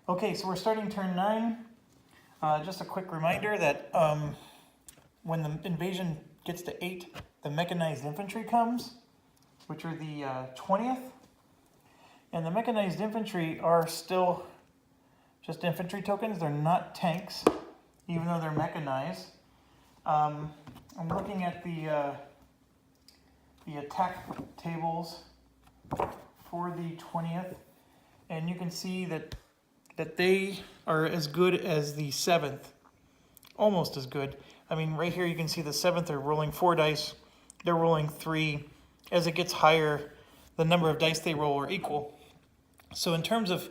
Okay, so we're starting turn 9. Just a quick reminder that when the invasion gets to 8, the mechanized infantry comes, which are the 20th. And the mechanized infantry are still just infantry tokens. They're not tanks, even though they're mechanized. I'm looking at the attack tables for the 20th, and you can see that they are as good as the 7th, almost as good. I mean, right here you can see the 7th are rolling 4 dice, they're rolling 3. As it gets higher, the number of dice they roll are equal. So in terms of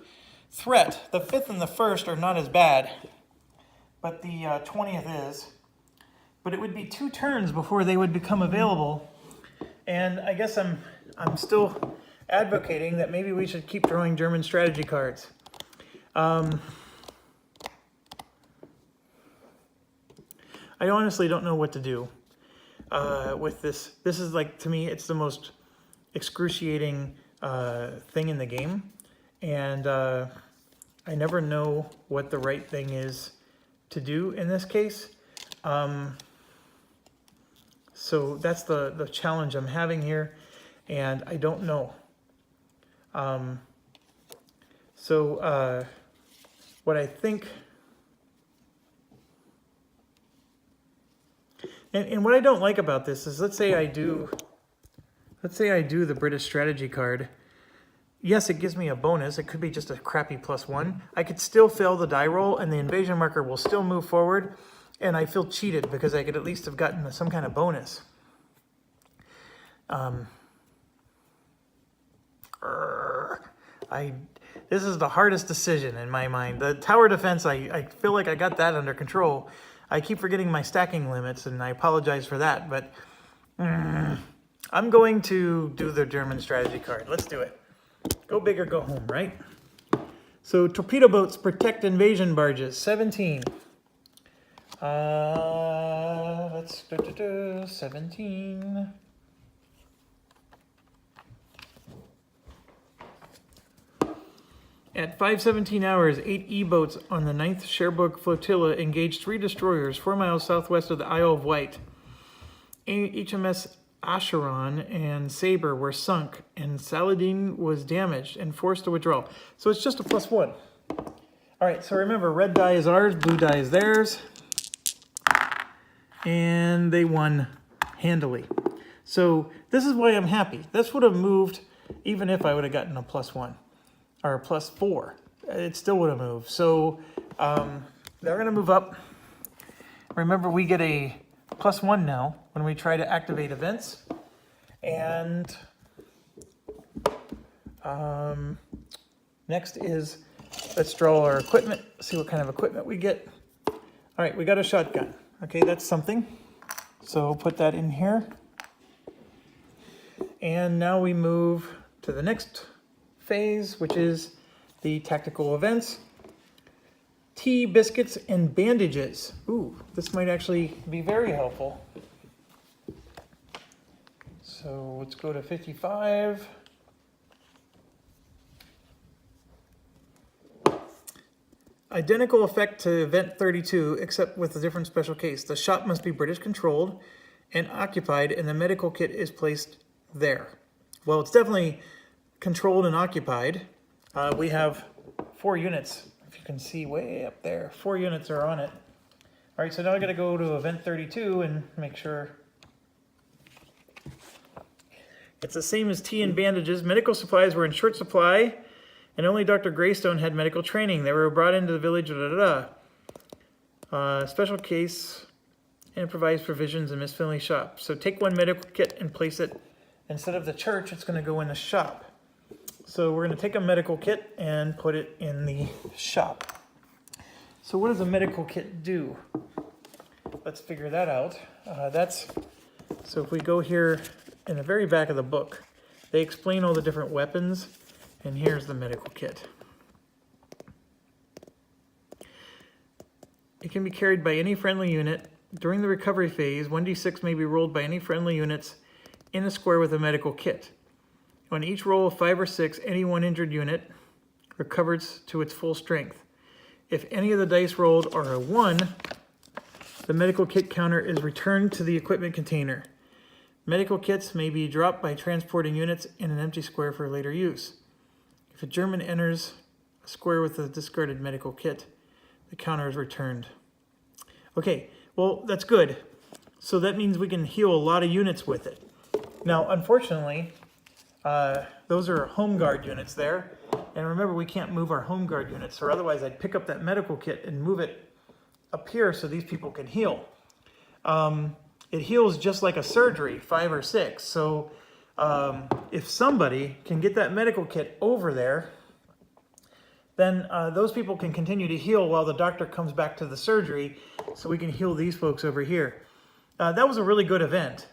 threat, the 5th and the 1st are not as bad, but the 20th is. But it would be 2 turns before they would become available, and I guess I'm still advocating that maybe we should keep drawing German strategy cards. I honestly don't know what to do with this. This is like, to me, it's the most excruciating thing in the game, and I never know what the right thing is to do in this case. So that's the challenge I'm having here, and I don't know. What I think, and what I don't like about this is, let's say I do the British strategy card. Yes, it gives me a bonus. It could be just a crappy +1. I could still fail the die roll, and the invasion marker will still move forward, and I feel cheated because I could at least have gotten some kind of bonus. This is the hardest decision in my mind. The tower defense, I feel like I got that under control. I keep forgetting my stacking limits, and I apologize for that, but I'm going to do the German strategy card. Let's do it. Go big or go home, right? So torpedo boats protect invasion barges, 17. Let's do 17. At 5:17 hours, 8 E-boats on the 9th Cherbourg Flotilla engaged 3 destroyers 4 miles southwest of the Isle of Wight. HMS Acheron and Sabre were sunk, and Saladin was damaged and forced to withdraw. So it's just a +1. All right, so remember, red die is ours, blue die is theirs. And they won handily. So this is why I'm happy. This would have moved even if I would have gotten a +1 or a +4. It still would have moved. So they're going to move up. Remember, we get a +1 now when we try to activate events. And next is, let's draw our equipment, see what kind of equipment we get. All right, we got a shotgun. Okay, that's something. So put that in here. And now we move to the next phase, which is the tactical events. Tea, biscuits, and bandages. Ooh, this might actually be very helpful. So let's go to 55. Identical effect to event 32, except with a different special case. The shop must be British controlled and occupied, and the medical kit is placed there. Well, it's definitely controlled and occupied. We have 4 units, if you can see way up there. 4 units are on it. All right, so now I gotta go to event 32 and make sure it's the same as tea and bandages. Medical supplies were in short supply, and only Dr. Greystone had medical training. They were brought into the village, special case, improvised provisions in Miss Finley's shop. So take 1 medical kit and place it, instead of the church, it's gonna go in the shop. So we're gonna take a medical kit and put it in the shop. So what does a medical kit do? Let's figure that out. So if we go here in the very back of the book, they explain all the different weapons, and here's the medical kit. It can be carried by any friendly unit. During the recovery phase, 1d6 may be rolled by any friendly units in a square with a medical kit. On each roll of 5 or 6, any one injured unit recovers to its full strength. If any of the dice rolled are a 1, the medical kit counter is returned to the equipment container. Medical kits may be dropped by transporting units in an empty square for later use. If a German enters a square with a discarded medical kit, the counter is returned. Okay, well, that's good. So that means we can heal a lot of units with it. Now, unfortunately, those are home guard units there. And remember, we can't move our home guard units, or otherwise I'd pick up that medical kit and move it up here so these people can heal. It heals just like a surgery, 5 or 6. So if somebody can get that medical kit over there, then those people can continue to heal while the doctor comes back to the surgery, so we can heal these folks over here. That was a really good event,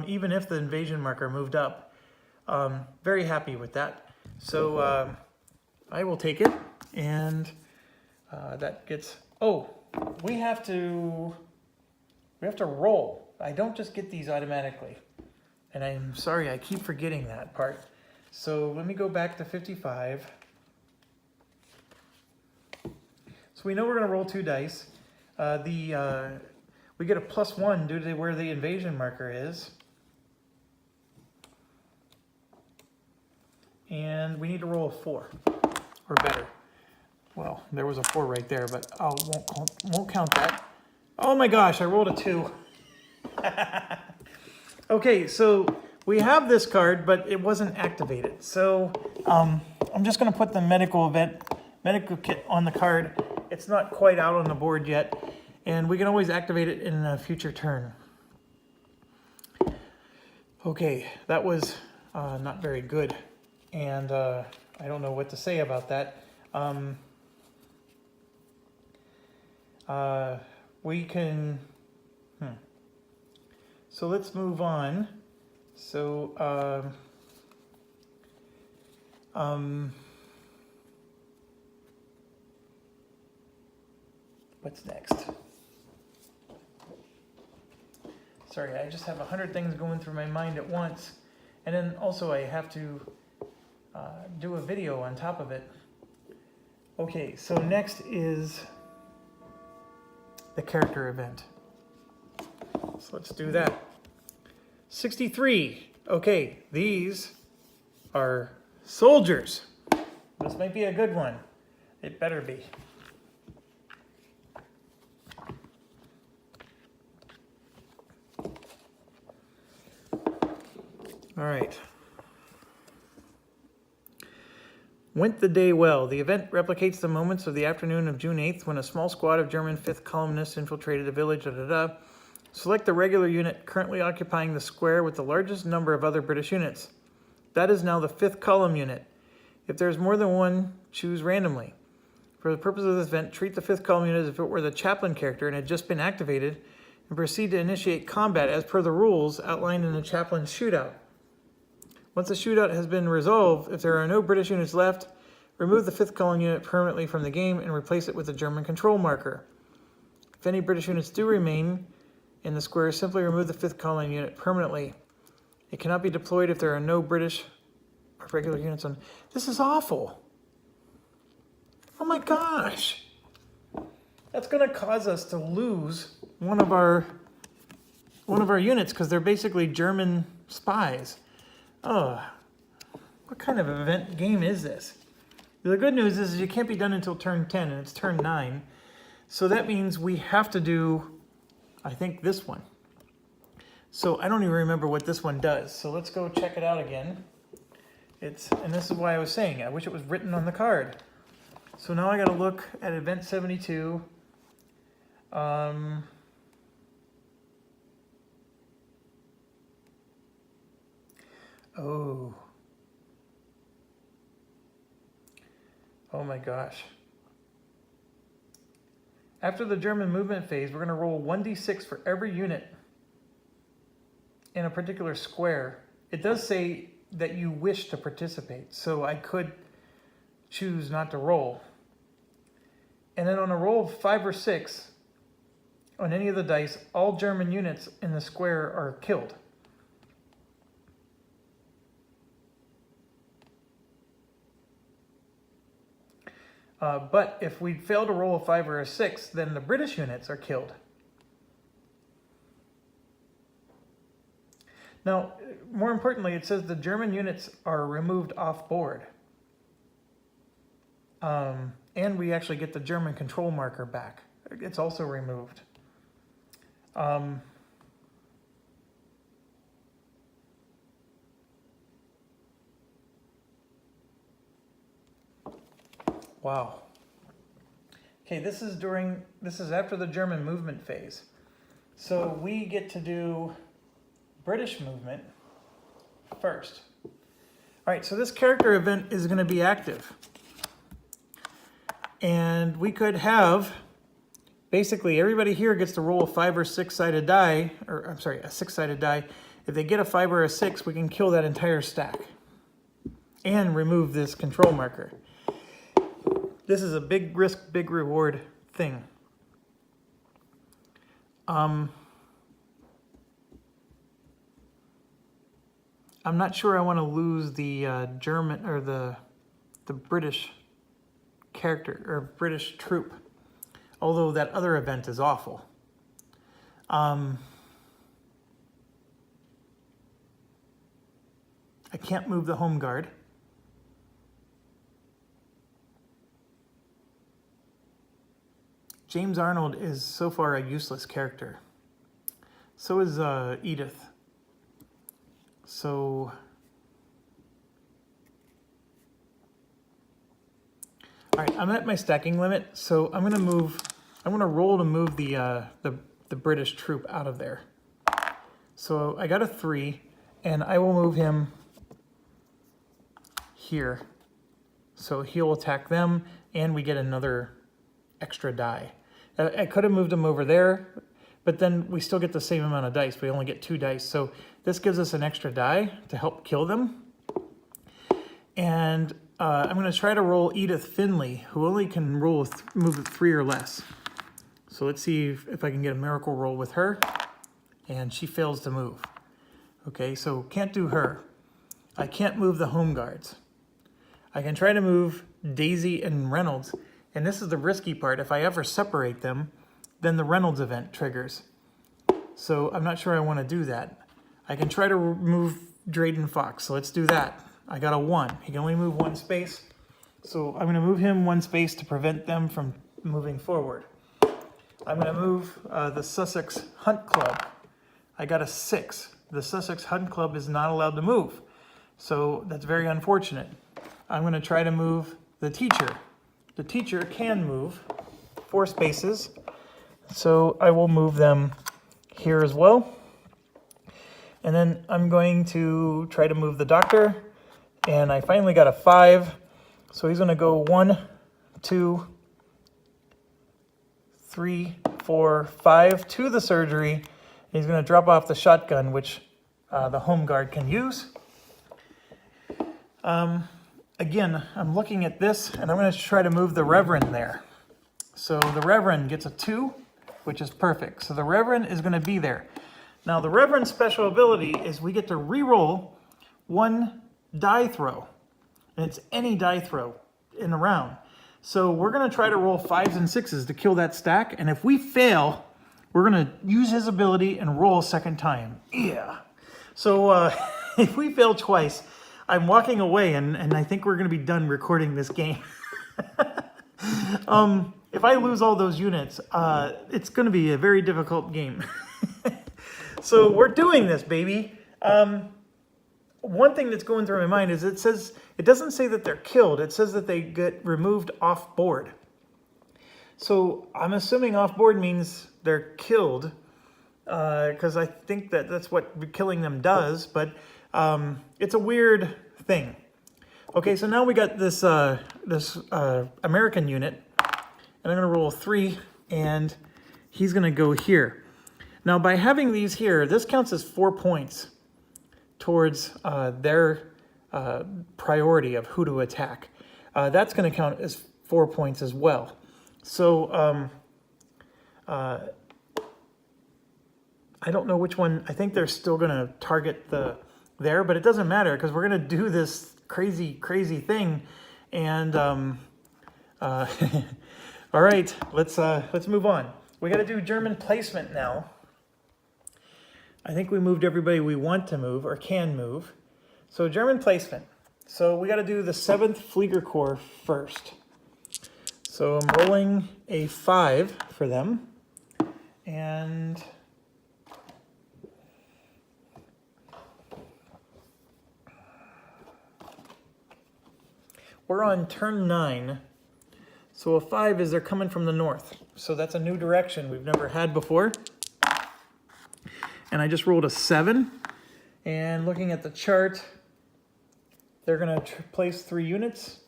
even if the invasion marker moved up. Very happy with that. So I will take it, and that gets... Oh, we have to roll. I don't just get these automatically. And I'm sorry, I keep forgetting that part. So let me go back to 55. So we know we're going to roll 2 dice. We get a +1 due to where the invasion marker is. And we need to roll a 4, or better. Well, there was a 4 right there, but I won't count that. Oh my gosh, I rolled a 2. Okay, so we have this card, but it wasn't activated. So I'm just going to put the medical kit on the card. It's not quite out on the board yet, and we can always activate it in a future turn. Okay, that was not very good, and I don't know what to say about that. We can... So let's move on. So, what's next? Sorry, I just have 100 things going through my mind at once. And then also I have to do a video on top of it. Okay, so next is the character event. So let's do that. 63. Okay, these are soldiers. This might be a good one. It better be. All right. Went the day well. The event replicates the moments of the afternoon of June 8th when a small squad of German 5th columnists infiltrated a village. Select the regular unit currently occupying the square with the largest number of other British units. That is now the 5th column unit. If there is more than one, choose randomly. For the purpose of this event, treat the 5th column unit as if it were the chaplain character and had just been activated, and proceed to initiate combat as per the rules outlined in the chaplain's shootout. Once the shootout has been resolved, if there are no British units left, remove the 5th column unit permanently from the game and replace it with a German control marker. If any British units do remain in the square, simply remove the 5th column unit permanently. It cannot be deployed if there are no British or regular units on. This is awful. Oh my gosh. That's going to cause us to lose one of our units because they're basically German spies. Oh, what kind of event game is this? The good news is you can't be done until turn 10, and it's turn 9. So that means we have to do, I think, this one. So I don't even remember what this one does. So let's go check it out again. And this is why I was saying, I wish it was written on the card. So now I got to look at event 72. Oh my gosh. After the German movement phase, we're going to roll 1d6 for every unit in a particular square. It does say that you wish to participate, so I could choose not to roll. And then on a roll of 5 or 6, on any of the dice, all German units in the square are killed. But if we fail to roll a 5 or a 6, then the British units are killed. Now, more importantly, it says the German units are removed off board. And we actually get the German control marker back. It's also removed. Wow. Okay, this is after the German movement phase. So we get to do British movement first. All right, so this character event is going to be active. And we could have, basically everybody here gets to roll a 5 or 6-sided die, or I'm sorry, a 6-sided die. If they get a 5 or a 6, we can kill that entire stack and remove this control marker. This is a big risk, big reward thing. I'm not sure I want to lose the German or the British character or British troop, although that other event is awful. I can't move the home guard. James Arnold is so far a useless character. So is Edith. So, all right, I'm at my stacking limit, so I'm gonna roll to move the British troop out of there. So I got a 3, and I will move him here. So he'll attack them, and we get another extra die. I could have moved him over there, but then we still get the same amount of dice. We only get 2 dice. So this gives us an extra die to help kill them. And I'm going to try to roll Edith Finley, who only can move 3 or less. So let's see if I can get a miracle roll with her. And she fails to move. Okay, so can't do her. I can't move the home guards. I can try to move Daisy and Reynolds. And this is the risky part. If I ever separate them, then the Reynolds event triggers. So I'm not sure I want to do that. I can try to move Drayden Fox. So let's do that. I got a 1. He can only move 1 space. So I'm going to move him 1 space to prevent them from moving forward. I'm going to move the Sussex Hunt Club. I got a 6. The Sussex Hunt Club is not allowed to move. So that's very unfortunate. I'm going to try to move the teacher. The teacher can move 4 spaces, so I will move them here as well. And then I'm going to try to move the doctor, and I finally got a 5, so he's going to go 1, 2, 3, 4, 5 to the surgery. He's going to drop off the shotgun, which the home guard can use. Again, I'm looking at this, and I'm going to try to move the Reverend there. So the Reverend gets a 2, which is perfect. So the Reverend is going to be there. Now, the Reverend's special ability is we get to re-roll 1 die throw. And it's any die throw in the round. So we're going to try to roll 5s and 6s to kill that stack. And if we fail, we're going to use his ability and roll a second time. Yeah. So if we fail twice, I'm walking away, and I think we're going to be done recording this game. If I lose all those units, it's going to be a very difficult game. So we're doing this, baby. One thing that's going through my mind is it doesn't say that they're killed. It says that they get removed off board. So I'm assuming off board means they're killed, because I think that's what killing them does, but it's a weird thing. Okay, so now we got this American unit, and I'm going to roll 3, and he's going to go here. Now, by having these here, this counts as 4 points towards their priority of who to attack. That's going to count as 4 points as well. So I don't know which one. I think they're still going to target there, but it doesn't matter because we're going to do this crazy thing, and Uh, all right, let's move on. We got to do German placement now. I think we moved everybody we want to move or can move. So German placement. So we got to do the 7th Flieger Corps first. So I'm rolling a 5 for them. And we're on turn 9. So a 5 is they're coming from the north. So that's a new direction we've never had before. And I just rolled a 7. And looking at the chart, they're going to place 3 units.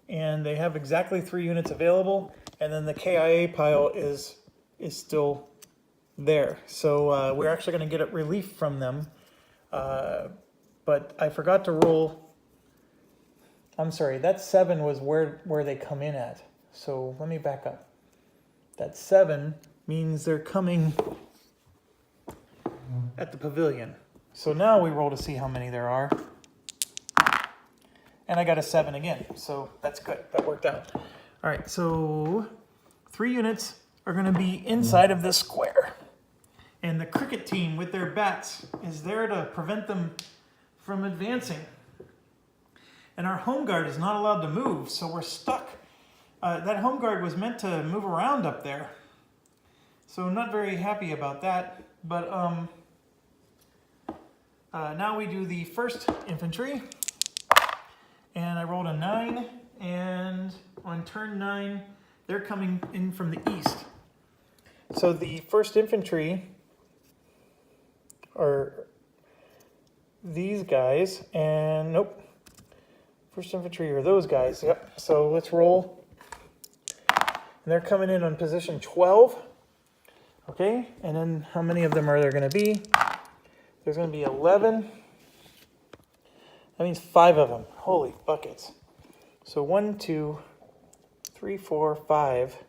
And they have exactly 3 units available. And then the KIA pile is still there. So we're actually going to get a relief from them. But I forgot to roll. I'm sorry, that 7 was where they come in at. So let me back up. That 7 means they're coming at the pavilion. So now we roll to see how many there are. And I got a 7 again, so that's good. That worked out. All right, so 3 units are going to be inside of this square. And the cricket team with their bats is there to prevent them from advancing. And our home guard is not allowed to move, so we're stuck. That home guard was meant to move around up there. So I'm not very happy about that. But now we do the 1st Infantry. And I rolled a 9. And on turn 9, they're coming in from the east. So the 1st Infantry are these guys. And nope. 1st Infantry are those guys. Yep. So let's roll. And they're coming in on position 12. Okay. And then how many of them are there going to be? There's going to be 11. That means 5 of them. Holy buckets. So 1, 2, 3, 4, 5.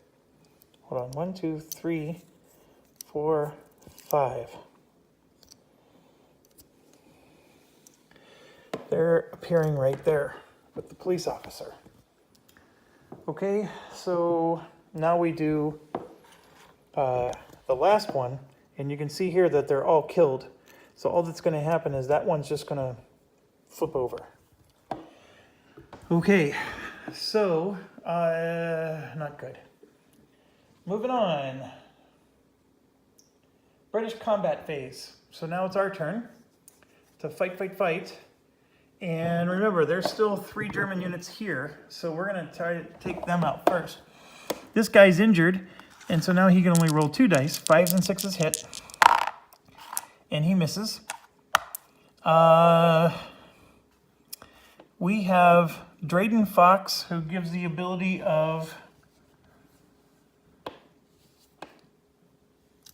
Hold on. 1, 2, 3, 4, 5. They're appearing right there with the police officer. Okay, so now we do the last one, and you can see here that they're all killed. So all that's going to happen is that one's just going to flip over. Okay, so not good. Moving on. British combat phase. So now it's our turn to fight, fight, fight. And remember, there's still 3 German units here, so we're going to try to take them out first. This guy's injured, and so now he can only roll 2 dice. 5s and 6s hit, and he misses. We have Drayden Fox, who gives the ability of...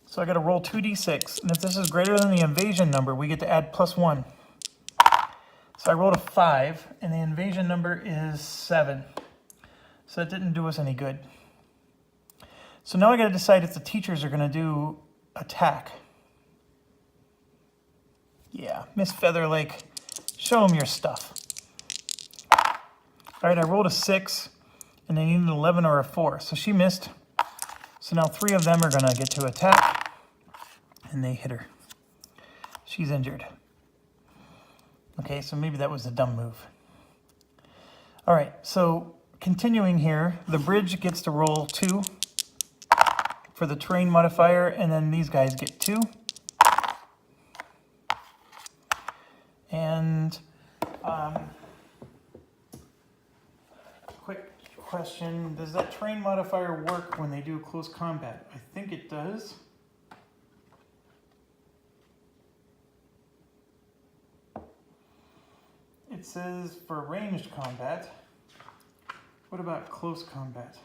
So I got to roll 2d6, and if this is greater than the invasion number, we get to add +1. So I rolled a 5, and the invasion number is 7. So that didn't do us any good. So now I got to decide if the teachers are going to do attack. Yeah, Miss Featherlake, show them your stuff. All right, I rolled a 6, and they need an 11 or a 4. So she missed. So now 3 of them are going to get to attack, and they hit her. She's injured. Okay, so maybe that was a dumb move. All right, so continuing here, the bridge gets to roll 2 for the terrain modifier, and then these guys get 2. And quick question, does that terrain modifier work when they do close combat? I think it does. It says for ranged combat. What about close combat?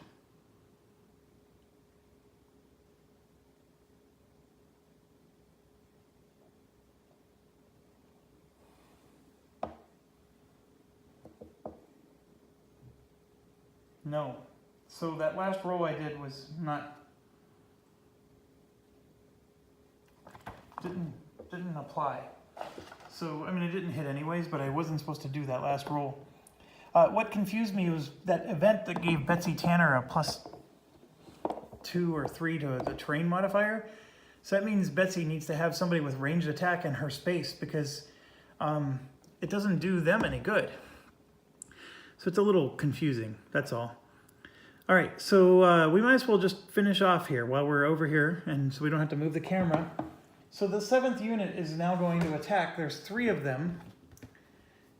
No. So that last roll I did was didn't apply. So, I mean, it didn't hit anyways, but I wasn't supposed to do that last roll. What confused me was that event that gave Betsy Tanner a +2 or 3 to the terrain modifier. So that means Betsy needs to have somebody with ranged attack in her space, because it doesn't do them any good. So it's a little confusing, that's all. All right, so we might as well just finish off here while we're over here, and so we don't have to move the camera. So the 7th unit is now going to attack. There's 3 of them,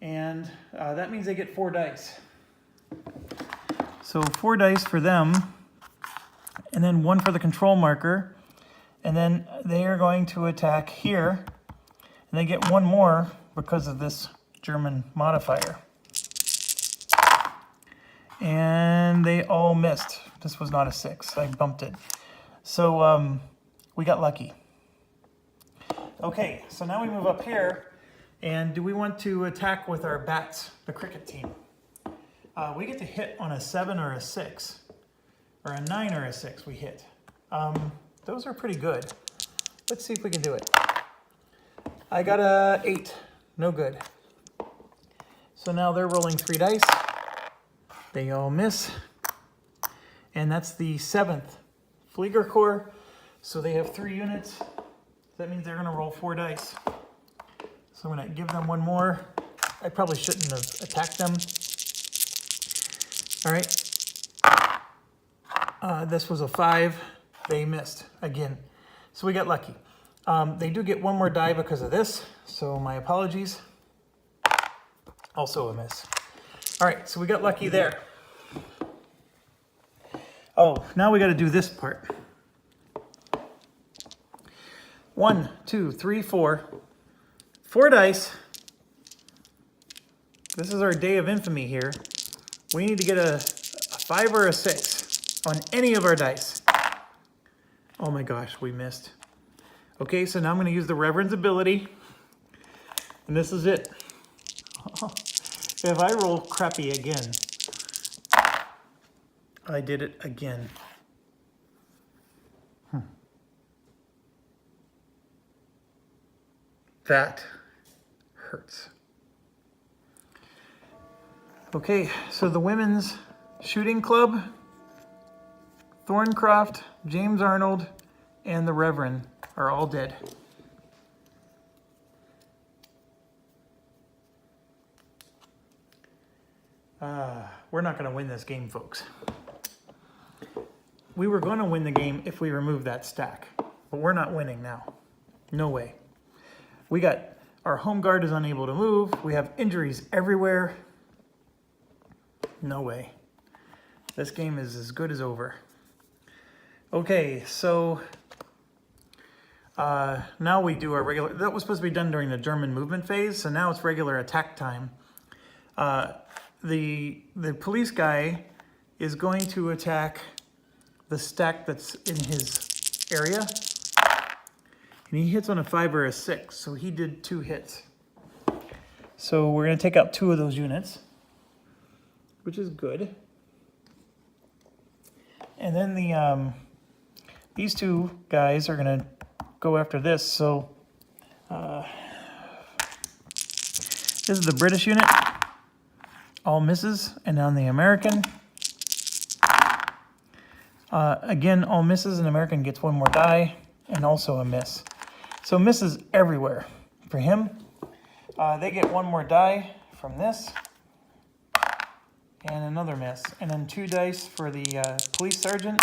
and that means they get 4 dice. So 4 dice for them, and then 1 for the control marker, and then they are going to attack here, and they get 1 more because of this German modifier. And they all missed. This was not a 6. I bumped it. So we got lucky. Okay, so now we move up here, and do we want to attack with our bats, the cricket team? We get to hit on a 7 or a 6, or a 9 or a 6 we hit. Those are pretty good. Let's see if we can do it. I got a 8, no good. So now they're rolling 3 dice. They all miss. And that's the 7th Flieger Corps. So they have 3 units. That means they're gonna roll 4 dice. So I'm gonna give them 1 more. I probably shouldn't have attacked them. All right. This was a 5. They missed again. So we got lucky. They do get 1 more die because of this. So my apologies. Also a miss. All right, so we got lucky there. Oh, now we got to do this part. 1, 2, 3, 4. 4 dice. This is our day of infamy here. We need to get a 5 or a 6 on any of our dice. Oh my gosh, we missed. Okay, so now I'm going to use the Reverend's ability. And this is it. If I roll crappy again, I did it again. That hurts. Okay, so the women's shooting club, Thorncroft, James Arnold, and the Reverend are all dead. We're not going to win this game, folks. We were going to win the game if we removed that stack, but we're not winning now. No way. We got, our home guard is unable to move. We have injuries everywhere. No way. This game is as good as over. Okay, so now we do our regular, that was supposed to be done during the German movement phase, so now it's regular attack time. The police guy is going to attack the stack that's in his area. And he hits on a 5 or a 6, so he did 2 hits. So we're going to take out 2 of those units, which is good. And then these 2 guys are going to go after this. So this is the British unit. All misses. And on the American, again, all misses. An American gets 1 more die and also a miss. So misses everywhere for him. They get 1 more die from this and another miss. And then 2 dice for the police sergeant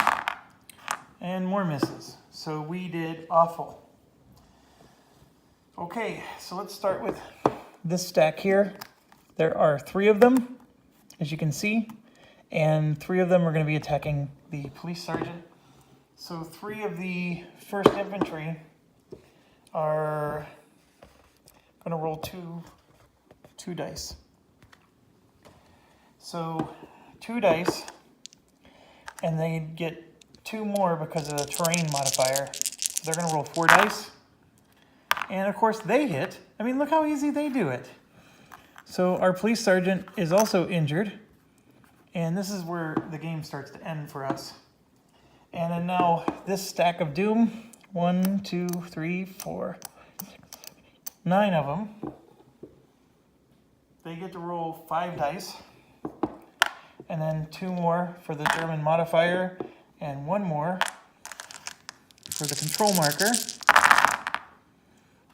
and more misses. So we did awful. Okay, so let's start with this stack here. There are 3 of them, as you can see, and 3 of them are going to be attacking the police sergeant. So 3 of the 1st Infantry are going to roll 2 dice. So 2 dice, and they get 2 more because of the terrain modifier. So they're going to roll 4 dice. And of course they hit. I mean, look how easy they do it. So our police sergeant is also injured. And this is where the game starts to end for us. And then now this stack of doom, 1, 2, 3, 4, 9 of them. They get to roll 5 dice. and then 2 more for the German modifier, and 1 more for the control marker.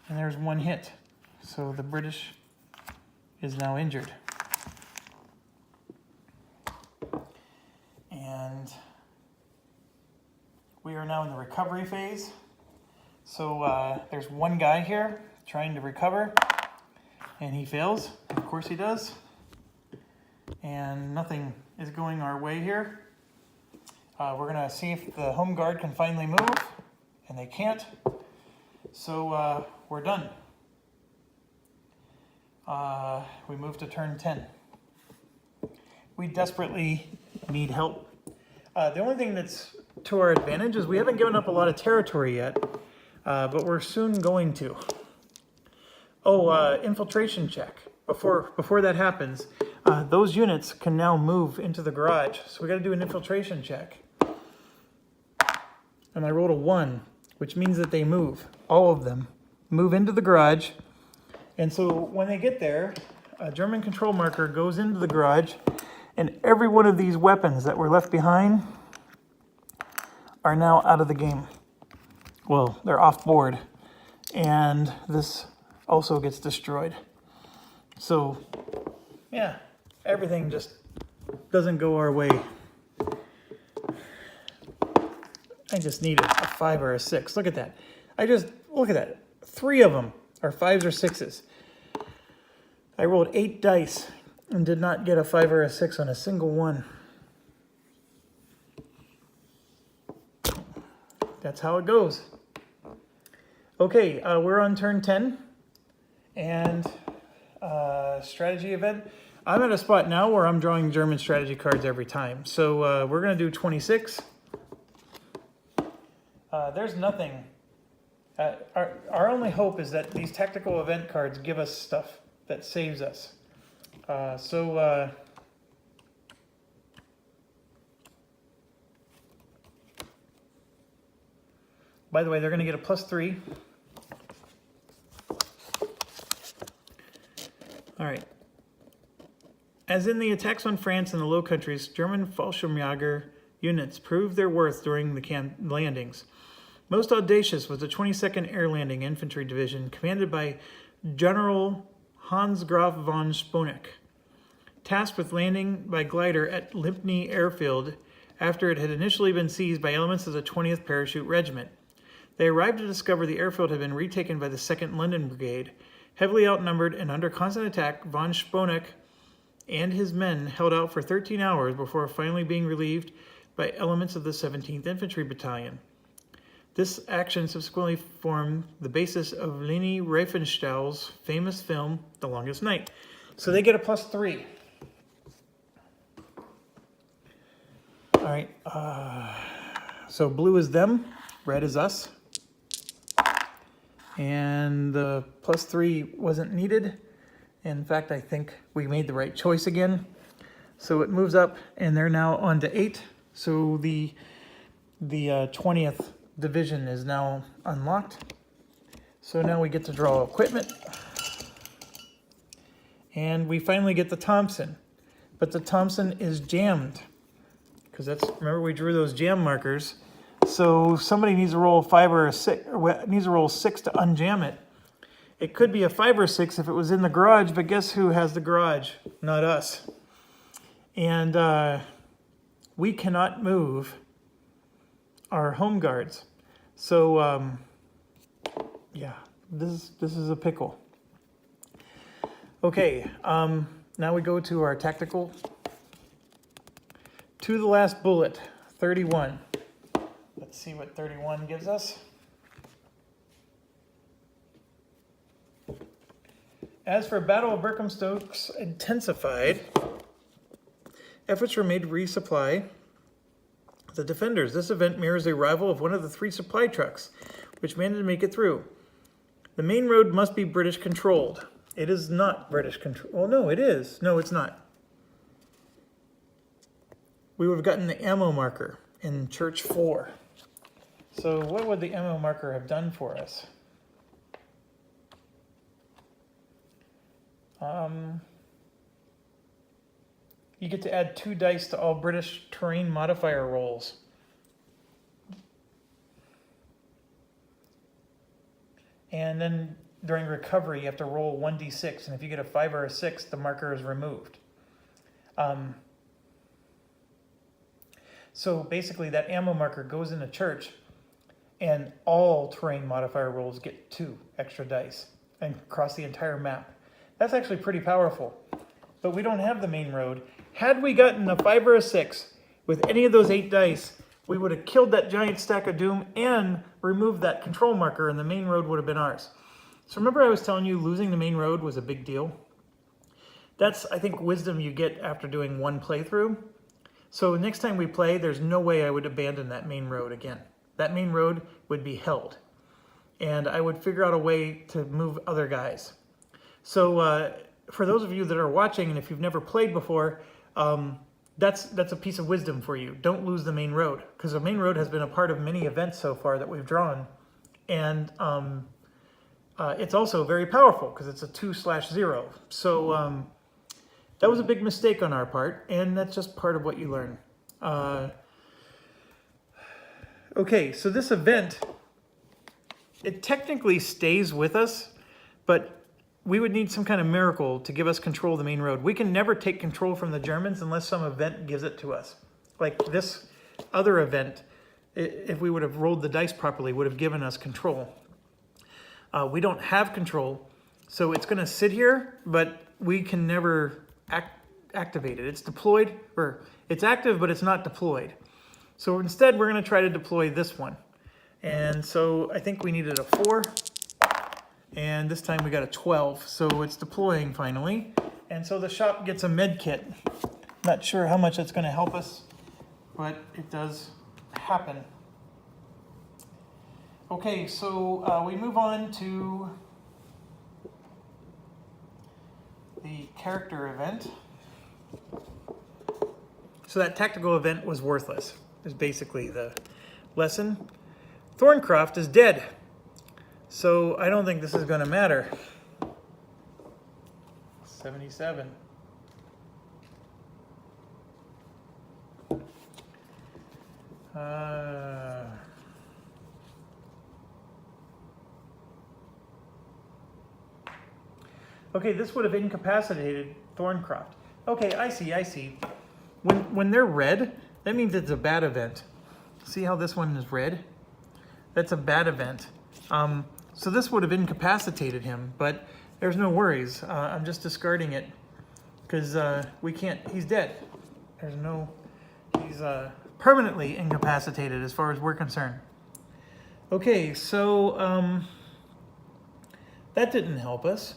And there's 1 hit. So the British is now injured. And we are now in the recovery phase. So there's 1 guy here trying to recover, and he fails. Of course he does. And nothing is going our way here. We're going to see if the home guard can finally move, and they can't. So we're done. We move to turn 10. We desperately need help. The only thing that's to our advantage is we haven't given up a lot of territory yet, but we're soon going to. Oh, infiltration check. Before that happens, those units can now move into the garage. So we got to do an infiltration check. And I rolled a 1, which means that they move. All of them move into the garage. And so when they get there, a German control marker goes into the garage, and every one of these weapons that were left behind are now out of the game. Well, they're off board. And this also gets destroyed. So, yeah, everything just doesn't go our way. I just need a 5 or a 6. Look at that. Look at that. 3 of them are 5s or 6s. I rolled 8 dice and did not get a 5 or a 6 on a single one. That's how it goes. Okay, we're on turn 10. And strategy event. I'm at a spot now where I'm drawing German strategy cards every time. So we're going to do 26. There's nothing. Our only hope is that these tactical event cards give us stuff that saves us. By the way, they're going to get a +3. All right. As in the attacks on France and the Low Countries, German Fallschirmjäger units proved their worth during the landings. Most audacious was the 22nd Air Landing Infantry Division, commanded by General Hans Graf von Sponeck, tasked with landing by glider at Limpny Airfield after it had initially been seized by elements of the 20th Parachute Regiment. They arrived to discover the airfield had been retaken by the 2nd London Brigade. Heavily outnumbered and under constant attack, von Sponeck and his men held out for 13 hours before finally being relieved by elements of the 17th Infantry Battalion. This action subsequently formed the basis of Leni Riefenstahl's famous film, The Longest Night. So they get a +3. All right, so blue is them, red is us. And the +3 wasn't needed. In fact, I think we made the right choice again. So it moves up, and they're now on to 8. So the 20th division is now unlocked. So now we get to draw equipment. And we finally get the Thompson. But the Thompson is jammed. Because remember we drew those jam markers. So somebody needs to roll a 5 or a 6, or needs to roll 6 to unjam it. It could be a 5 or 6 if it was in the garage, but guess who has the garage? Not us. And we cannot move our home guards. So yeah, this is a pickle. Okay, now we go to our tactical. To the last bullet, 31. Let's see what 31 gives us. As for Battle of Berkhamstok intensified, efforts were made to resupply the defenders. This event mirrors the arrival of one of the 3 supply trucks, which managed to make it through. The main road must be British controlled. It is not British controlled. Well, no, it is. No, it's not. We would have gotten the ammo marker in Church 4. So what would the ammo marker have done for us? you get to add 2 dice to all British terrain modifier rolls. And then during recovery, you have to roll 1d6, and if you get a 5 or a 6, the marker is removed. So basically, that ammo marker goes in a church, and all terrain modifier rolls get 2 extra dice and across the entire map. That's actually pretty powerful. But we don't have the main road. Had we gotten a 5 or a 6 with any of those 8 dice, we would have killed that giant stack of doom and removed that control marker, and the main road would have been ours. So remember I was telling you losing the main road was a big deal? That's, I think, wisdom you get after doing 1 playthrough. So next time we play, there's no way I would abandon that main road again. That main road would be held. And I would figure out a way to move other guys. So for those of you that are watching, and if you've never played before, that's a piece of wisdom for you. Don't lose the main road, because the main road has been a part of many events so far that we've drawn. And it's also very powerful, because it's a 2/0. So that was a big mistake on our part, and that's just part of what you learn. Okay, so this event, it technically stays with us, but we would need some kind of miracle to give us control of the main road. We can never take control from the Germans unless some event gives it to us. Like this other event, if we would have rolled the dice properly, would have given us control. We don't have control, so it's going to sit here, but we can never activate it. It's deployed, or it's active, but it's not deployed. So instead, we're going to try to deploy this one. And so I think we needed a 4. And this time we got a 12, so it's deploying finally. And so the shop gets a med kit. Not sure how much it's going to help us, but it does happen. Okay, so we move on to the character event. So that tactical event was worthless, is basically the lesson. Thorncroft is dead. So I don't think this is going to matter. 77. Okay, this would have incapacitated Thorncroft. Okay, I see. When they're red, that means it's a bad event. See how this one is red? That's a bad event. So this would have incapacitated him, but there's no worries. I'm just discarding it because we can't, he's dead. He's permanently incapacitated as far as we're concerned. Okay, so that didn't help us.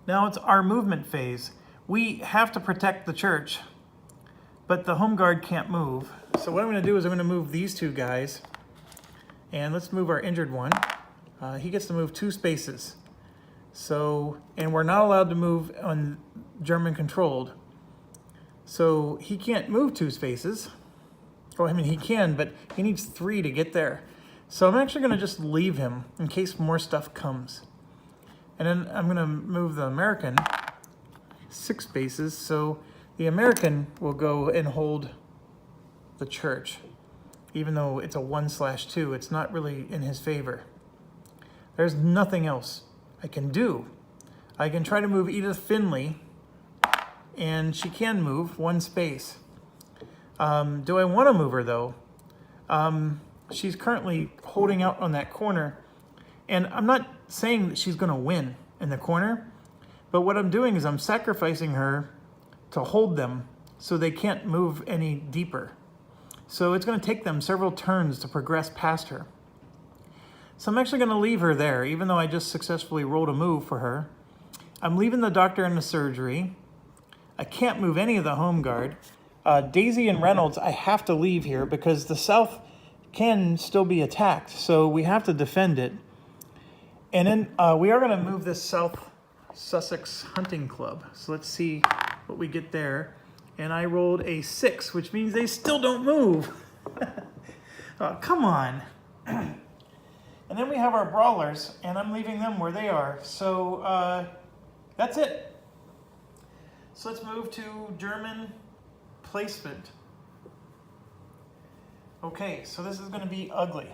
Now it's our movement phase. We have to protect the church, but the home guard can't move. So what I'm going to do is I'm going to move these 2 guys, and let's move our injured one. He gets to move 2 spaces. So, and we're not allowed to move on German controlled. So he can't move 2 spaces. Oh, I mean, he can, but he needs 3 to get there. So I'm actually going to just leave him in case more stuff comes. And then I'm going to move the American 6 spaces. So the American will go and hold the church. Even though it's a 1/2, it's not really in his favor. There's nothing else I can do. I can try to move Edith Finley, and she can move 1 space. Do I want to move her, though? She's currently holding out on that corner, and I'm not saying that she's going to win in the corner, but what I'm doing is I'm sacrificing her to hold them so they can't move any deeper. So it's going to take them several turns to progress past her. So I'm actually going to leave her there, even though I just successfully rolled a move for her. I'm leaving the doctor in the surgery. I can't move any of the home guard. Daisy and Reynolds, I have to leave here because the South can still be attacked, so we have to defend it. And then we are going to move this South Sussex Hunting Club. So let's see what we get there. And I rolled a 6, which means they still don't move. Oh, come on. And then we have our brawlers, and I'm leaving them where they are. So that's it. So let's move to German placement. Okay, so this is going to be ugly.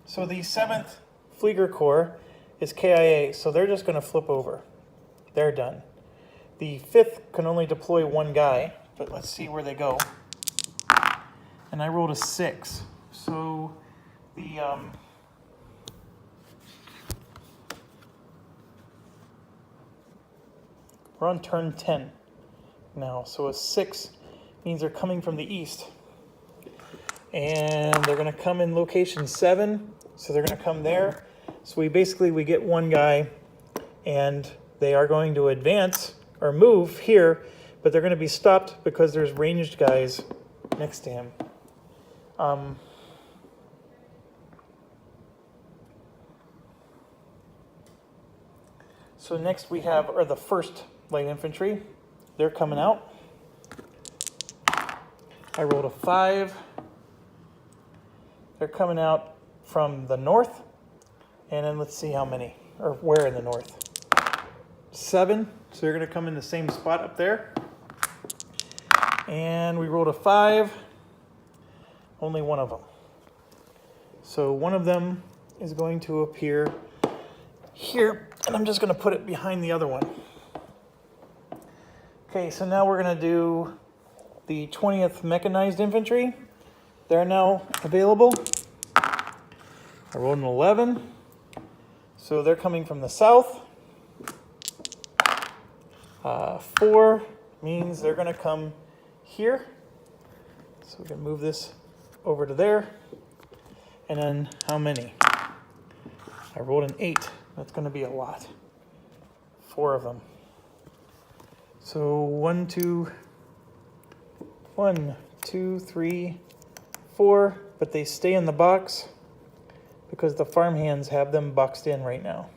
So the 7th Flieger Corps is KIA, so they're just going to flip over. They're done. The 5th can only deploy one guy, but let's see where they go. And I rolled a 6. So the we're on turn 10 now. So a 6 means they're coming from the east. And they're going to come in location 7, so they're going to come there. So we get one guy, and they are going to advance or move here, but they're going to be stopped because there's ranged guys next to him. So next we have the 1st Light Infantry. They're coming out. I rolled a 5. They're coming out from the north, and then let's see how many, or where in the north. 7, so they're going to come in the same spot up there. And we rolled a 5, only one of them. So one of them is going to appear here, and I'm just going to put it behind the other one. Okay, so now we're going to do the 20th Mechanized Infantry. They're now available. I rolled an 11. So they're coming from the south. 4 means they're going to come here. So we can move this over to there. And then how many? I rolled an 8. That's going to be a lot. 4 of them. So 1, 2, 3, 4, but they stay in the box because the farmhands have them boxed in right now.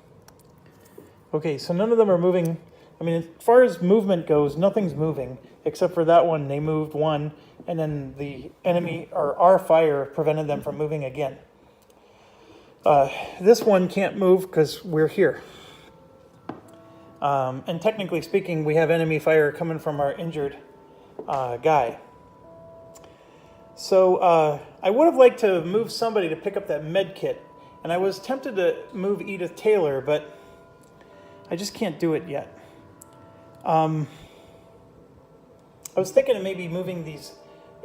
Okay, so none of them are moving. I mean, as far as movement goes, nothing's moving except for that one. They moved one, and then the enemy or our fire prevented them from moving again. This one can't move because we're here. And technically speaking, we have enemy fire coming from our injured guy. So I would have liked to move somebody to pick up that med kit, and I was tempted to move Edith Taylor, but I just can't do it yet. I was thinking of maybe moving these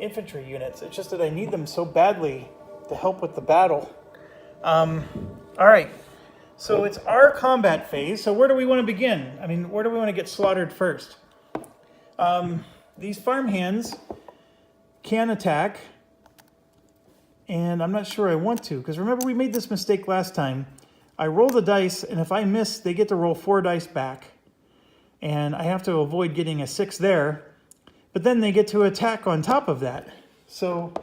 infantry units. It's just that I need them so badly to help with the battle. All right, so it's our combat phase. So where do we want to begin? I mean, where do we want to get slaughtered first? These farmhands can attack, and I'm not sure I want to, because remember we made this mistake last time. I roll the dice, and if I miss, they get to roll 4 dice back, and I have to avoid getting a 6 there, but then they get to attack on top of that. So,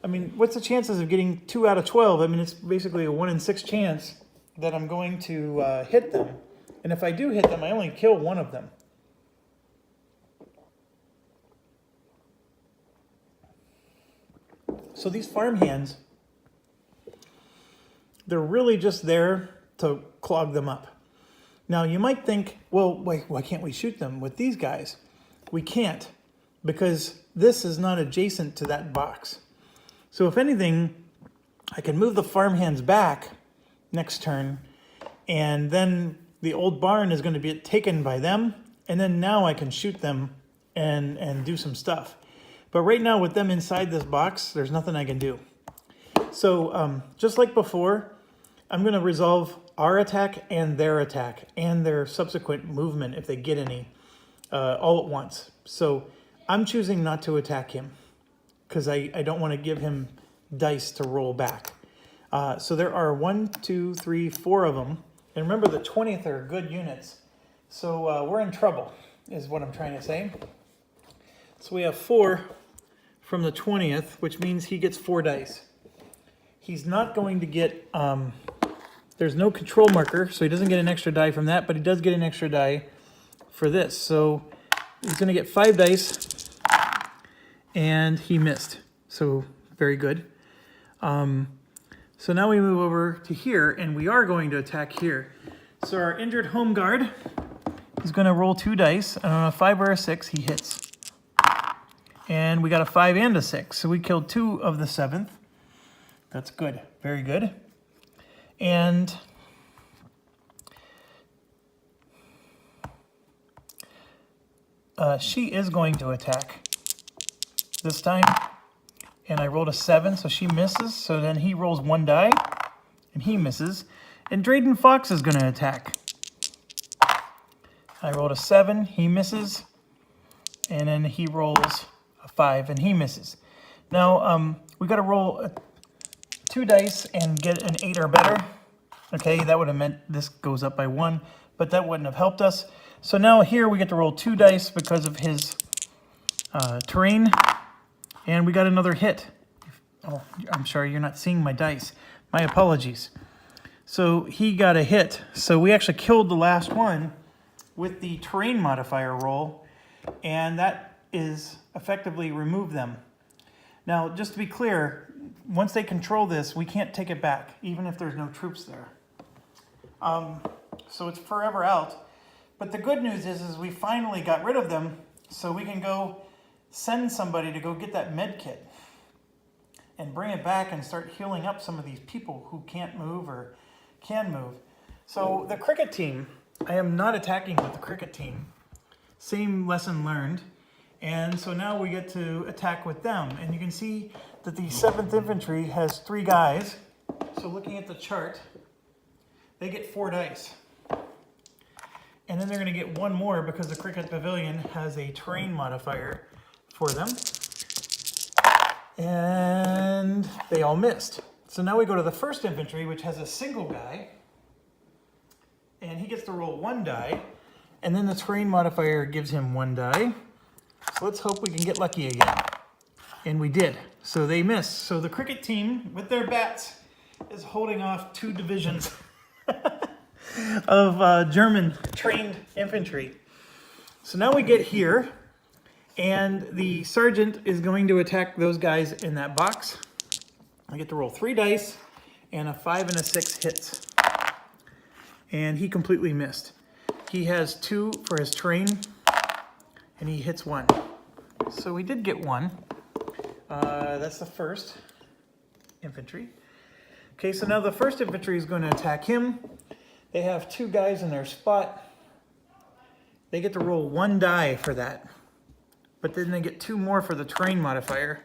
I mean, what's the chances of getting 2 out of 12? I mean, it's basically a 1 in 6 chance that I'm going to hit them, and if I do hit them, I only kill one of them. So these farmhands, they're really just there to clog them up. Now you might think, well, why can't we shoot them with these guys? We can't, because this is not adjacent to that box. So if anything, I can move the farmhands back next turn, and then the old barn is going to be taken by them, and then now I can shoot them and do some stuff. But right now, with them inside this box, there's nothing I can do. So just like before, I'm going to resolve our attack and their subsequent movement, if they get any, all at once. So I'm choosing not to attack him because I don't want to give him dice to roll back. So there are 1, 2, 3, 4 of them. And remember, the 20th are good units. So we're in trouble, is what I'm trying to say. So we have 4 from the 20th, which means he gets 4 dice. He's not going to get, there's no control marker, so he doesn't get an extra die from that, but he does get an extra die for this. So he's going to get 5 dice, and he missed. So very good. So now we move over to here, and we are going to attack here. So our injured home guard is going to roll 2 dice, and on a 5 or a 6, he hits. And we got a 5 and a 6. So we killed 2 of the 7th. That's good. Very good. And she is going to attack this time. And I rolled a 7, so she misses. So then he rolls 1 die, and he misses. And Drayden Fox is going to attack. I rolled a 7, he misses. And then he rolls a 5, and he misses. Now, we got to roll 2 dice and get an 8 or better. Okay, that would have meant this goes up by 1, but that wouldn't have helped us. So now here we get to roll 2 dice because of his terrain. And we got another hit. Oh, I'm sorry, you're not seeing my dice. My apologies. So he got a hit. So we actually killed the last one with the terrain modifier roll. And that is effectively remove them. Now, just to be clear, once they control this, we can't take it back, even if there's no troops there. So it's forever out. But the good news is we finally got rid of them, so we can go send somebody to go get that med kit and bring it back and start healing up some of these people who can't move or can move. So the cricket team, I am not attacking with the cricket team. Same lesson learned. And so now we get to attack with them. And you can see that the 7th Infantry has 3 guys. So looking at the chart, they get 4 dice. And then they're going to get 1 more because the Cricket Pavilion has a terrain modifier for them. And they all missed. So now we go to the 1st Infantry, which has a single guy. And he gets to roll 1 die. And then the terrain modifier gives him 1 die. So let's hope we can get lucky again. And we did. So they missed. So the cricket team, with their bats, is holding off 2 divisions of German trained infantry. So now we get here, and the sergeant is going to attack those guys in that box. I get to roll 3 dice, and a 5 and a 6 hits. And he completely missed. He has 2 for his terrain, and he hits 1. So we did get 1. That's the 1st infantry. Okay, so now the 1st infantry is going to attack him. They have 2 guys in their spot. They get to roll 1 die for that. But then they get 2 more for the terrain modifier.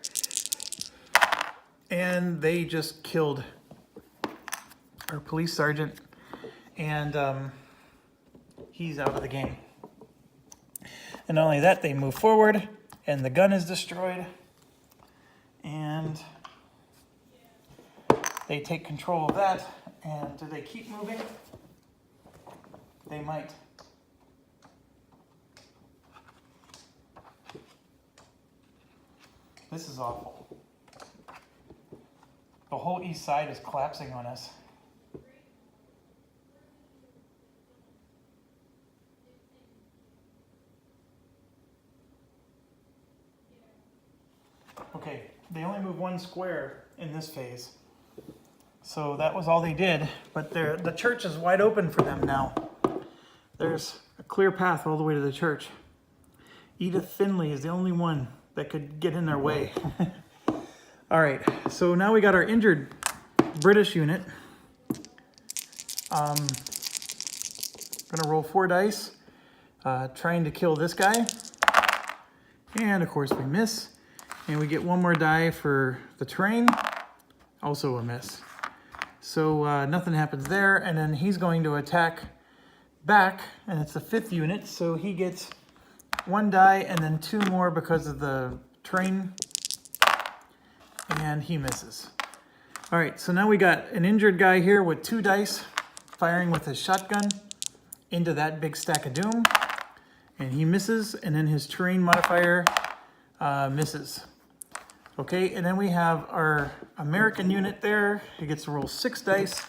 And they just killed our police sergeant. And he's out of the game. And not only that, they move forward, and the gun is destroyed. And they take control of that. And do they keep moving? They might. This is awful. The whole east side is collapsing on us. Okay, they only move 1 square in this phase. So that was all they did, but the church is wide open for them now. There's a clear path all the way to the church. Edith Finley is the only one that could get in their way. All right, so now we got our injured British unit. Gonna roll 4 dice, trying to kill this guy. And of course we miss. And we get 1 more die for the terrain, also a miss. So nothing happens there, and then he's going to attack back, and it's the 5th unit, so he gets 1 die and then 2 more because of the terrain, and he misses. All right, so now we got an injured guy here with 2 dice, firing with his shotgun into that big stack of doom, and he misses, and then his terrain modifier misses. Okay, and then we have our American unit there. He gets to roll 6 dice.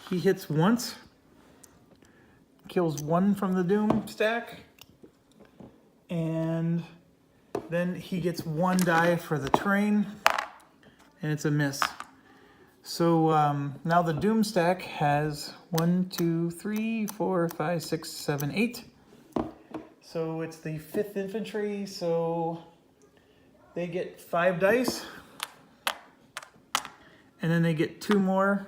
He hits once, kills 1 from the doom stack, and then he gets 1 die for the terrain, and it's a miss. So now the doom stack has 1, 2, 3, 4, 5, 6, 7, 8. So it's the 5th Infantry, so they get 5 dice. And then they get 2 more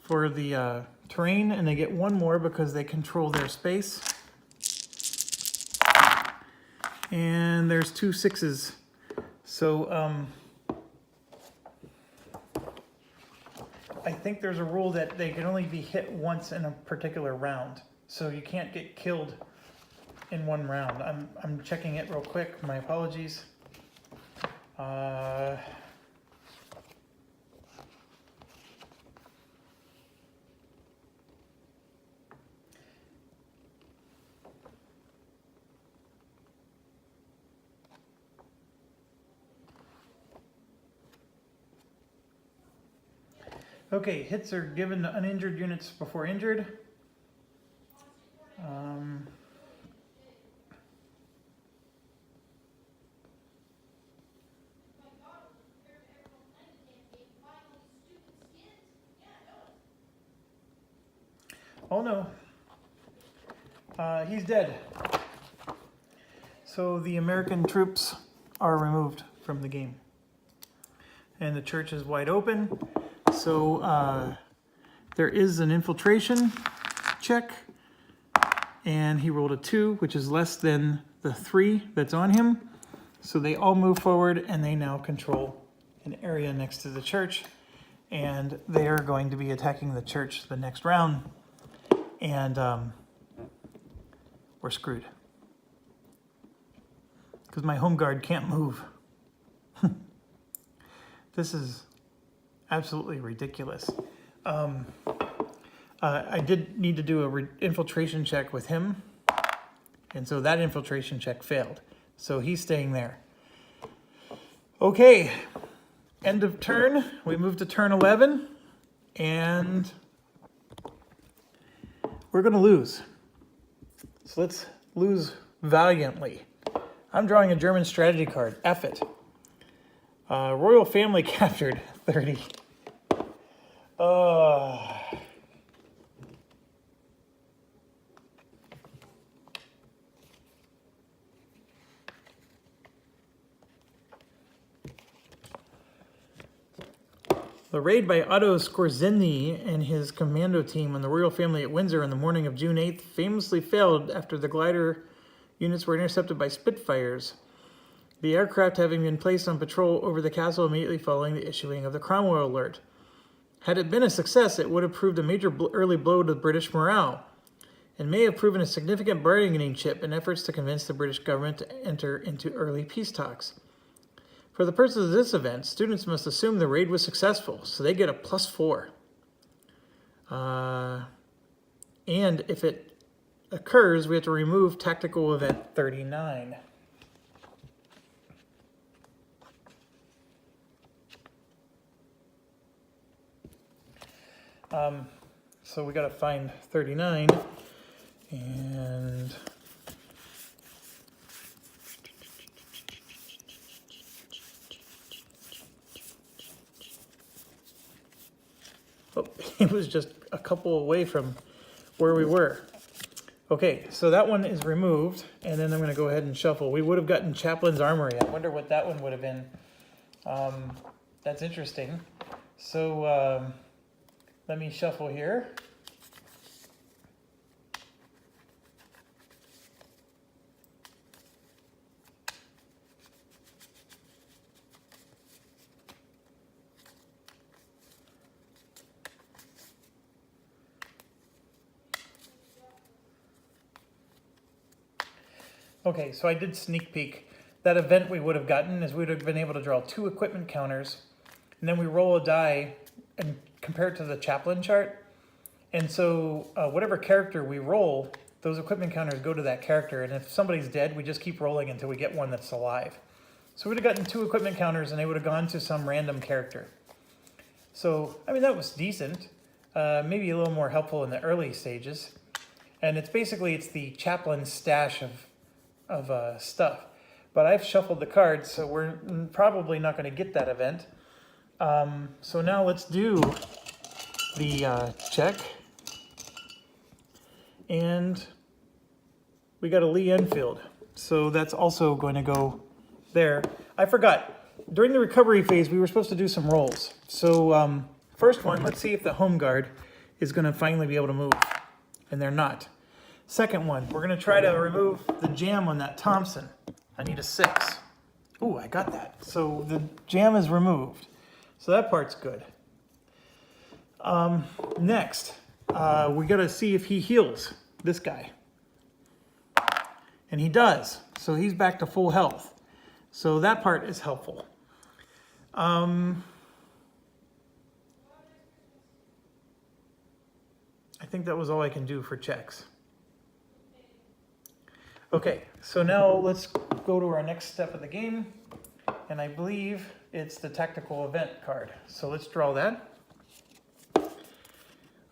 for the terrain, and they get 1 more because they control their space. And there's 2 6s. So I think there's a rule that they can only be hit once in a particular round. So you can't get killed in 1 round. I'm checking it real quick. My apologies. Okay, hits are given to uninjured units before injured. Oh no, he's dead. So the American troops are removed from the game. And the church is wide open. So there is an infiltration check, and he rolled a 2, which is less than the 3 that's on him. So they all move forward, and they now control an area next to the church, and they are going to be attacking the church the next round, and we're screwed because my home guard can't move. This is absolutely ridiculous. I did need to do a infiltration check with him, and so that infiltration check failed. So he's staying there. Okay, end of turn. We move to turn 11, and we're gonna lose. So let's lose valiantly. I'm drawing a German strategy card. F it. Royal family captured. 30. The raid by Otto Skorzeny and his commando team on the royal family at Windsor on the morning of June 8th famously failed after the glider units were intercepted by Spitfires, the aircraft having been placed on patrol over the castle immediately following the issuing of the Cromwell alert. Had it been a success, it would have proved a major early blow to British morale, and may have proven a significant bargaining chip in efforts to convince the British government to enter into early peace talks. For the purpose of this event, students must assume the raid was successful, so they get a +4. And if it occurs, we have to remove tactical event 39. So we got to find 39, and oh, it was just a couple away from where we were. Okay, so that one is removed, and then I'm going to go ahead and shuffle. We would have gotten Chaplain's Armory. I wonder what that one would have been. That's interesting. So let me shuffle here. Okay, so I did sneak peek. That event we would have gotten is we would have been able to draw 2 equipment counters, and then we roll a die and compare it to the chaplain chart. And so whatever character we roll, those equipment counters go to that character, and if somebody's dead, we just keep rolling until we get one that's alive. So we'd have gotten 2 equipment counters, and they would have gone to some random character. So, I mean, that was decent. Maybe a little more helpful in the early stages. And it's basically, it's the chaplain's stash of stuff. But I've shuffled the cards, so we're probably not going to get that event. So now let's do the check. And we got a Lee Enfield. So that's also going to go there. I forgot. During the recovery phase, we were supposed to do some rolls. So first one, let's see if the home guard is going to finally be able to move. And they're not. Second one, we're going to try to remove the jam on that Thompson. I need a 6. Ooh, I got that. So the jam is removed. So that part's good. Next, we got to see if he heals this guy. And he does. So he's back to full health. So that part is helpful. I think that was all I can do for checks. Okay, so now let's go to our next step of the game. And I believe it's the tactical event card. So let's draw that.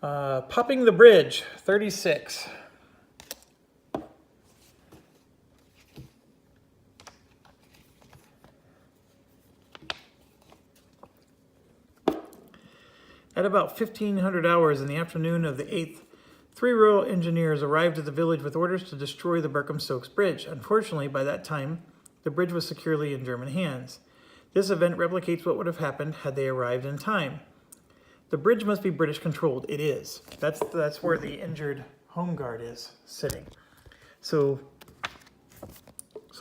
Popping the bridge, 36. At about 1500 hours in the afternoon of the 8th, 3 Royal Engineers arrived at the village with orders to destroy the Berkham-Stokes Bridge. Unfortunately, by that time, the bridge was securely in German hands. This event replicates what would have happened had they arrived in time. The bridge must be British-controlled. It is. That's where the injured home guard is sitting. So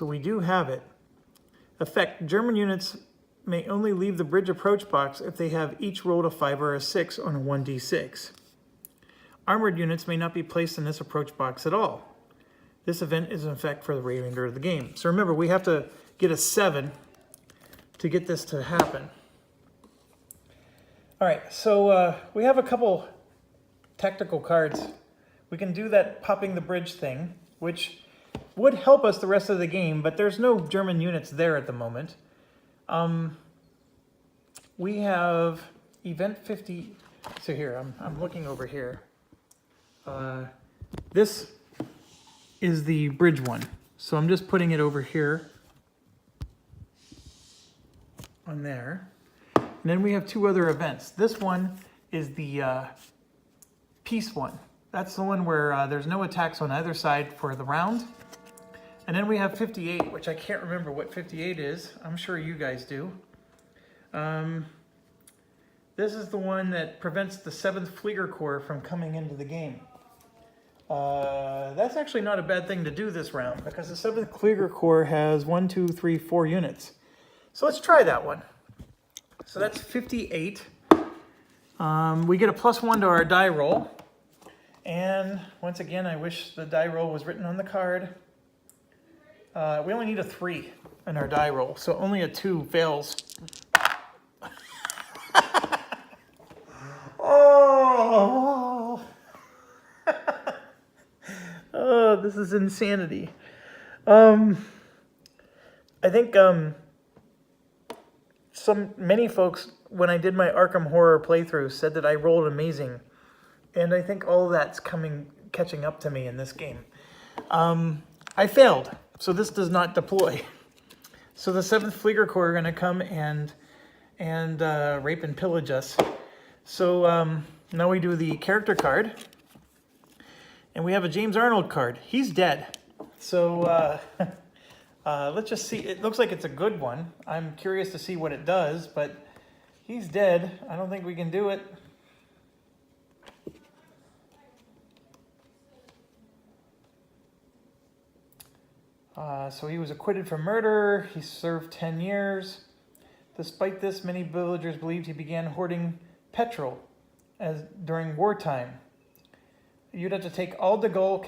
we do have it. Effect: German units may only leave the bridge approach box if they have each rolled a 5 or a 6 on a 1d6. Armored units may not be placed in this approach box at all. This event is in effect for the remainder of the game. So remember, we have to get a 7 to get this to happen. All right, so we have a couple tactical cards. We can do that popping the bridge thing, which would help us the rest of the game, but there's no German units there at the moment. We have event 50. So here, I'm looking over here. This is the bridge one. So I'm just putting it over here on there. And then we have 2 other events. This one is the peace one. That's the one where there's no attacks on either side for the round. And then we have 58, which I can't remember what 58 is. I'm sure you guys do. This is the one that prevents the 7th Flieger Corps from coming into the game. That's actually not a bad thing to do this round because the 7th Flieger Corps has 1, 2, 3, 4 units. So let's try that one. So that's 58. We get a +1 to our die roll. And once again, I wish the die roll was written on the card. We only need a 3 in our die roll, so only a 2 fails. Oh! Oh, this is insanity. I think many folks, when I did my Arkham Horror playthrough, said that I rolled amazing, and I think all that's catching up to me in this game. I failed. So this does not deploy. So the 7th Flieger Corps are going to come and rape and pillage us. So now we do the character card. And we have a James Arnold card. He's dead. So let's just see. It looks like it's a good one. I'm curious to see what it does, but he's dead. I don't think we can do it. So he was acquitted for murder. He served 10 years. Despite this, many villagers believed he began hoarding petrol during wartime. You'd have to take all de Gaulle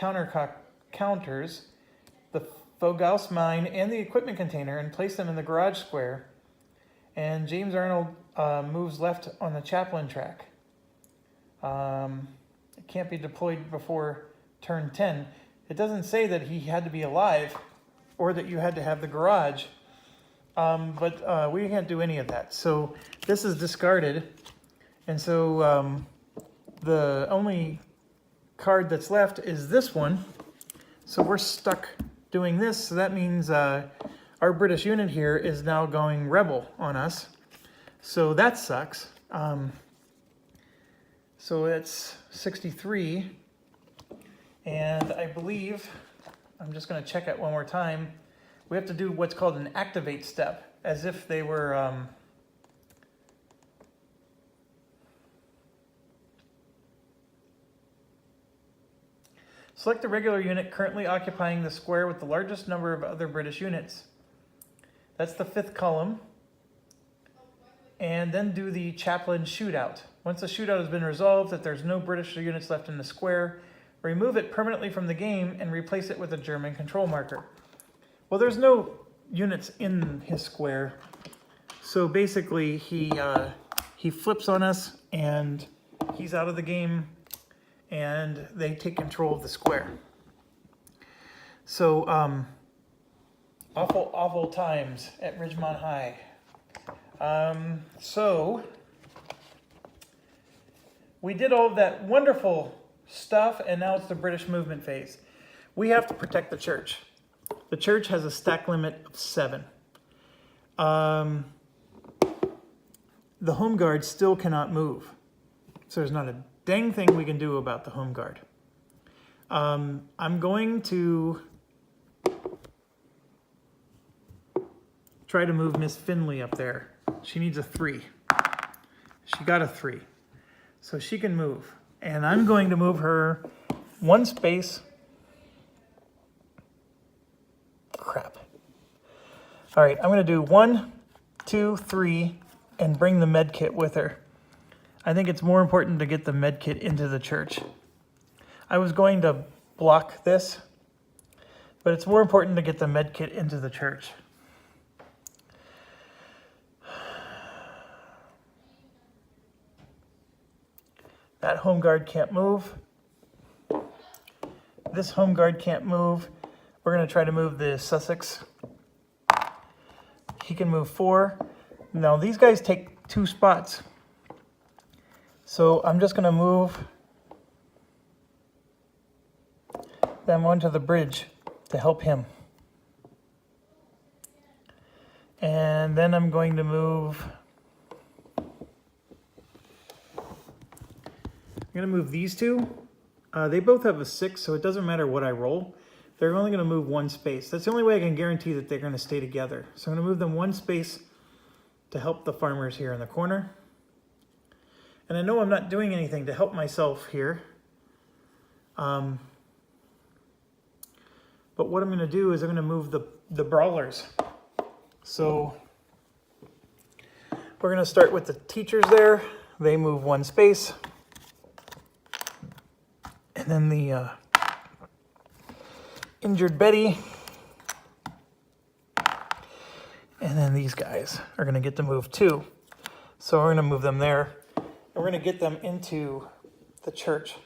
counters, the Fogaus mine, and the equipment container and place them in the garage square. And James Arnold moves left on the Chaplin track. It can't be deployed before turn 10. It doesn't say that he had to be alive or that you had to have the garage, but we can't do any of that. So this is discarded, and so the only card that's left is this one. So we're stuck doing this, so that means our British unit here is now going rebel on us. So that sucks. So it's 63, and I believe I'm just going to check it one more time. We have to do what's called an activate step, as if they were... Select the regular unit currently occupying the square with the largest number of other British units. That's the 5th column. And then do the chaplain shootout. Once the shootout has been resolved, that there's no British units left in the square, remove it permanently from the game and replace it with a German control marker. Well, there's no units in his square, so basically he flips on us and he's out of the game, and they take control of the square. So awful times at Ridgemont High. So we did all of that wonderful stuff, and now it's the British movement phase. We have to protect the church. The church has a stack limit of 7. The home guard still cannot move. So there's not a dang thing we can do about the home guard. I'm going to try to move Miss Finley up there. She needs a 3. She got a 3. So she can move. And I'm going to move her 1 space. Crap. All right, I'm going to do 1, 2, 3, and bring the med kit with her. I think it's more important to get the med kit into the church. I was going to block this, but it's more important to get the med kit into the church. That home guard can't move. This home guard can't move. We're going to try to move the Sussex. He can move 4. Now these guys take 2 spots. So I'm just going to move them onto the bridge to help him. And then I'm going to move... I'm going to move these 2. They both have a 6, so it doesn't matter what I roll. They're only going to move 1 space. That's the only way I can guarantee that they're going to stay together. So I'm going to move them 1 space to help the farmers here in the corner. And I know I'm not doing anything to help myself here. But what I'm going to do is I'm going to move the brawlers. So we're going to start with the teachers there. They move 1 space. And then the injured Betty. And then these guys are going to get to move 2. So we're going to move them there. And we're going to get them into the church.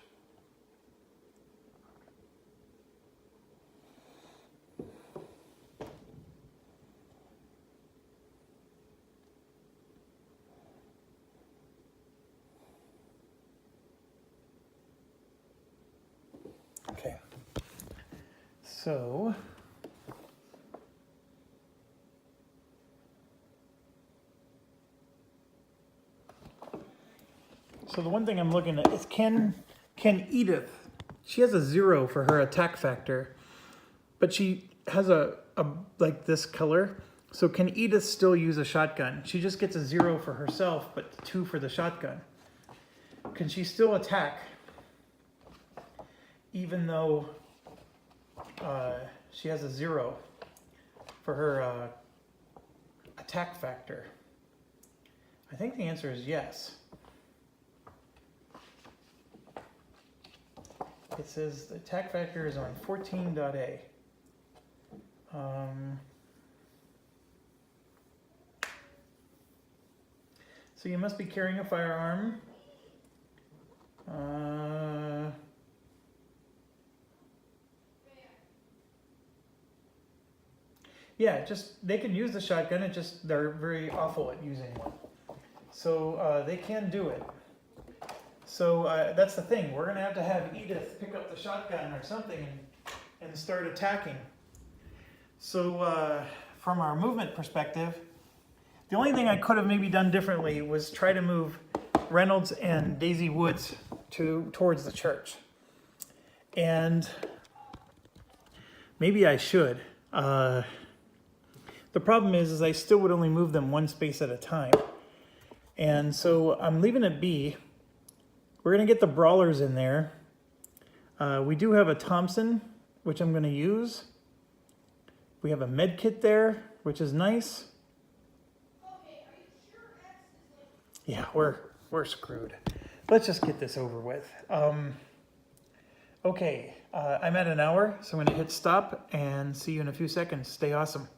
Okay. So the one thing I'm looking at is can Edith, she has a 0 for her attack factor, but she has a like this color. So can Edith still use a shotgun? She just gets a 0 for herself, but 2 for the shotgun. Can she still attack even though she has a 0 for her attack factor? I think the answer is yes. It says the attack factor is on 14.a. So you must be carrying a firearm. Yeah, just they can use the shotgun. It just they're very awful at using one. So they can do it. So that's the thing. We're going to have Edith pick up the shotgun or something and start attacking. So from our movement perspective, the only thing I could have maybe done differently was try to move Reynolds and Daisy Woods towards the church. And Maybe I should. The problem is I still would only move them one space at a time. And so I'm leaving it be. We're going to get the brawlers in there. We do have a Thompson, which I'm going to use. We have a med kit there, which is nice. Okay, are you sure X is like... Yeah, we're screwed. Let's just get this over with. Okay, I'm at an hour, so I'm going to hit stop and see you in a few seconds. Stay awesome.